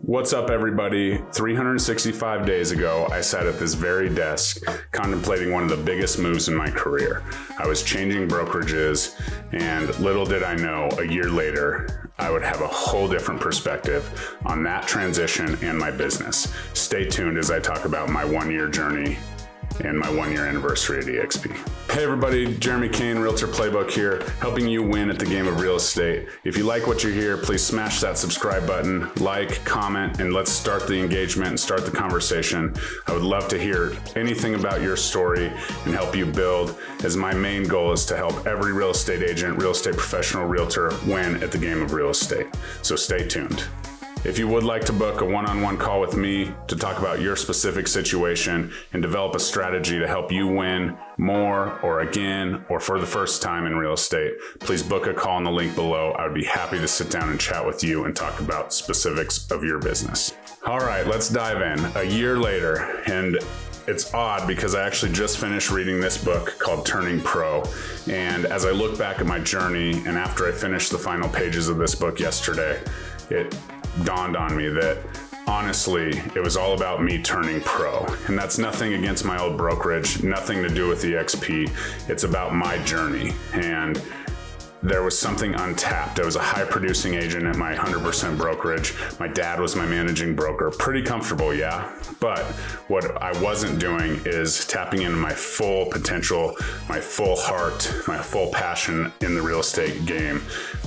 What's up, everybody? 365 days ago, I sat at this very desk contemplating one of the biggest moves in my career. I was changing brokerages, and little did I know, a year later, I would have a whole different perspective on that transition and my business. Stay tuned as I talk about my one-year journey and my one-year anniversary at EXP. Hey everybody, Jeremy Kane, Realtor Playbook here, helping you win at the game of real estate. If you like what you hear, please smash that subscribe button, like, comment, and let's start the engagement and start the conversation. I would love to hear anything about your story and help you build, as my main goal is to help every real estate agent, real estate professional, realtor win at the game of real estate. So stay tuned. If you would like to book a one-on-one call with me to talk about your specific situation and develop a strategy to help you win more or again or for the first time in real estate, please book a call in the link below. I would be happy to sit down and chat with you and talk about specifics of your business. All right, let's dive in. A year later, and it's odd because I actually just finished reading this book called Turning Pro. And as I look back at my journey, and after I finished the final pages of this book yesterday, it dawned on me that honestly, it was all about me turning pro. And that's nothing against my old brokerage, nothing to do with EXP. It's about my journey. And there was something untapped. I was a high producing agent at my 100% brokerage. My dad was my managing broker. Pretty comfortable, yeah. But what I wasn't doing is tapping into my full potential, my full heart, my full passion in the real estate game,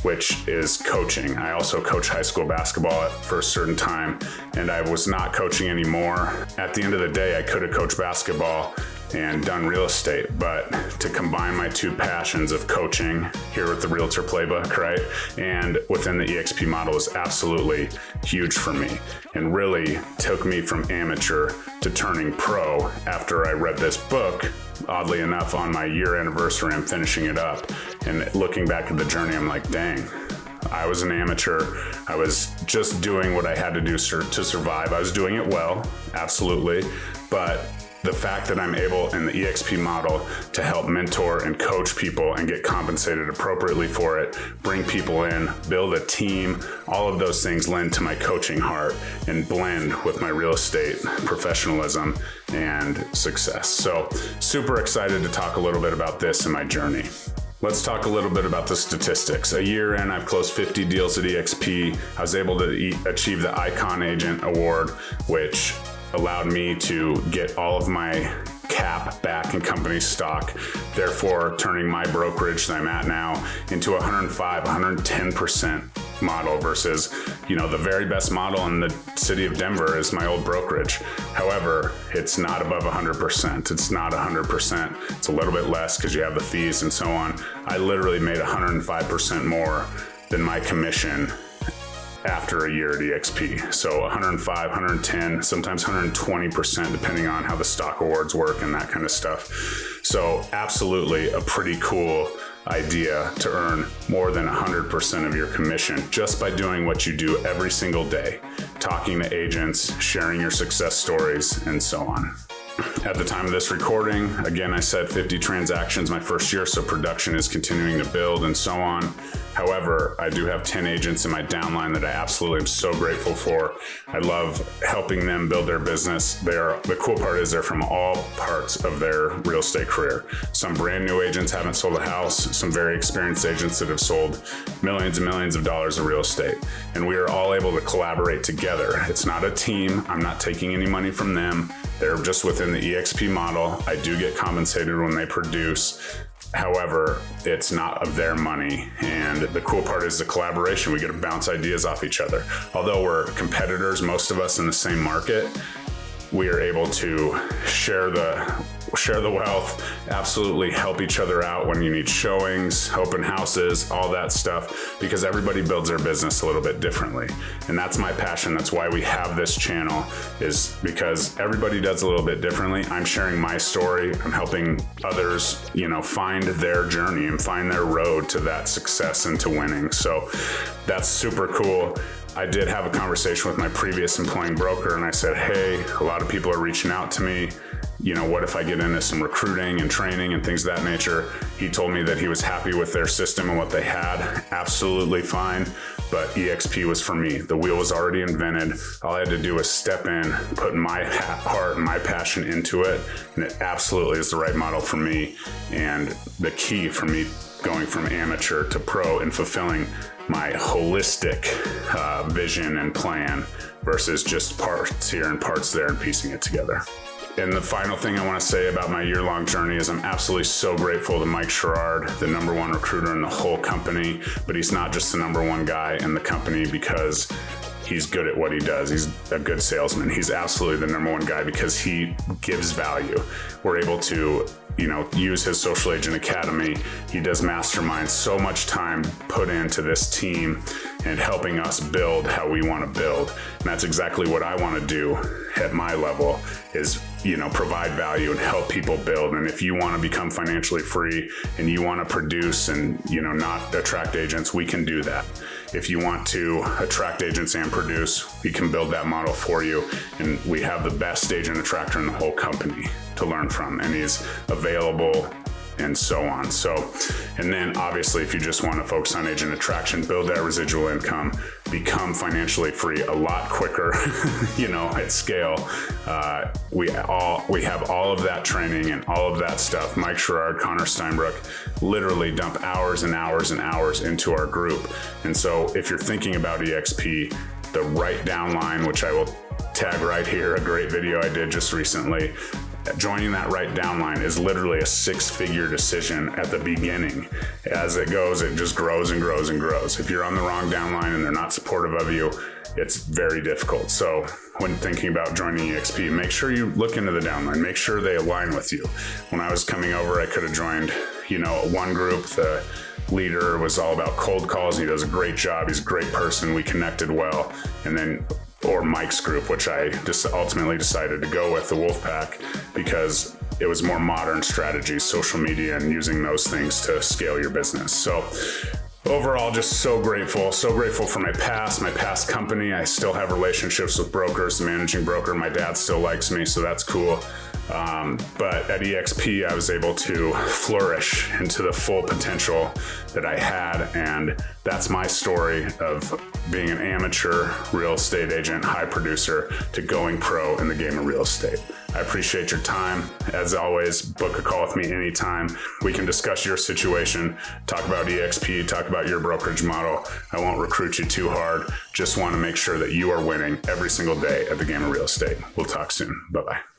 which is coaching. I also coach high school basketball for a certain time, and I was not coaching anymore. At the end of the day, I could have coached basketball and done real estate, but to combine my two passions of coaching here with the Realtor Playbook, right, and within the EXP model is absolutely huge for me, and really took me from amateur to turning pro after I read this book. Oddly enough, on my year anniversary, I'm finishing it up, and looking back at the journey, I'm like, dang, I was an amateur. I was just doing what I had to do to survive. I was doing it well, absolutely, but the fact that I'm able in the EXP model to help mentor and coach people and get compensated appropriately for it, bring people in, build a team, all of those things lend to my coaching heart and blend with my real estate professionalism and success. So super excited to talk a little bit about this in my journey. Let's talk a little bit about the statistics. A year in, I've closed 50 deals at EXP. I was able to achieve the Icon Agent Award, which allowed me to get all of my cap back in company stock, therefore turning my brokerage that I'm at now into 105, 110% model versus, the very best model in the city of Denver is my old brokerage. However, it's not above 100%. It's not 100%. It's a little bit less because you have the fees and so on. I literally made 105% more than my commission after a year at EXP. So 105, 110, sometimes 120%, depending on how the stock awards work and that kind of stuff. So absolutely a pretty cool idea to earn more than 100% of your commission just by doing what you do every single day, talking to agents, sharing your success stories, and so on. At the time of this recording, again, I said 50 transactions my first year, so production is continuing to build and so on. However, I do have 10 agents in my downline that I absolutely am so grateful for. I love helping them build their business. The cool part is they're from all parts of their real estate career. Some brand new agents haven't sold a house, some very experienced agents that have sold millions and millions of dollars of real estate. And we are all able to collaborate together. It's not a team. I'm not taking any money from them. They're just within the EXP model. I do get compensated when they produce. However, it's not of their money. And the cool part is the collaboration. We get to bounce ideas off each other. Although we're competitors, most of us in the same market, we are able to share the wealth, absolutely help each other out when you need showings, open houses, all that stuff, because everybody builds their business a little bit differently. And that's my passion. That's why we have this channel, is because everybody does a little bit differently. I'm sharing my story. I'm helping others, find their journey and find their road to that success and to winning. So that's super cool. I did have a conversation with my previous employing broker, and I said, hey, a lot of people are reaching out to me. What if I get into some recruiting and training and things of that nature? He told me that he was happy with their system and what they had. Absolutely fine. but EXP was for me. The wheel was already invented. All I had to do was step in, put my heart and my passion into it, and it absolutely is the right model for me, and the key for me going from amateur to pro and fulfilling my holistic vision and plan versus just parts here and parts there and piecing it together. And the final thing I want to say about my year-long journey is I'm absolutely so grateful to Mike Sherrard, the #1 recruiter in the whole company, but he's not just the #1 guy in the company because he's good at what he does. He's a good salesman. He's absolutely the #1 guy because he gives value. We're able to, use his Social Agent Academy. He does masterminds, so much time put into this team and helping us build how we want to build. And that's exactly what I want to do at my level is, provide value and help people build. And if you want to become financially free and you want to produce and, not attract agents, we can do that. If you want to attract agents and produce, we can build that model for you. And we have the best agent attractor in the whole company to learn from, and he's available and so on. And then obviously if you just want to focus on agent attraction, build that residual income, become financially free a lot quicker, at scale. We have all of that training and all of that stuff. Mike Sherrard, Connor Steinbrook literally dump hours and hours and hours into our group. And so if you're thinking about EXP, the write down line, which I will tag right here, a great video I did just recently, joining that write down line is literally a 6-figure decision at the beginning. As it goes, it just grows and grows and grows. If you're on the wrong downline and they're not supportive of you, it's very difficult. So when thinking about joining EXP, make sure you look into the downline, make sure they align with you. When I was coming over, I could have joined, one group. The leader was all about cold calls. He does a great job. He's a great person. We connected well. Or Mike's group, which I just ultimately decided to go with, the Wolfpack, because it was more modern strategies, social media, and using those things to scale your business. So overall, just so grateful for my past company. I still have relationships with brokers, the managing broker. My dad still likes me, so that's cool. But at EXP, I was able to flourish into the full potential that I had. And that's my story of being an amateur real estate agent, high producer, to going pro in the game of real estate. I appreciate your time. As always, book a call with me anytime. We can discuss your situation, talk about EXP, talk about your brokerage model. I won't recruit you too hard. Just want to make sure that you are winning every single day at the game of real estate. We'll talk soon. Bye-bye.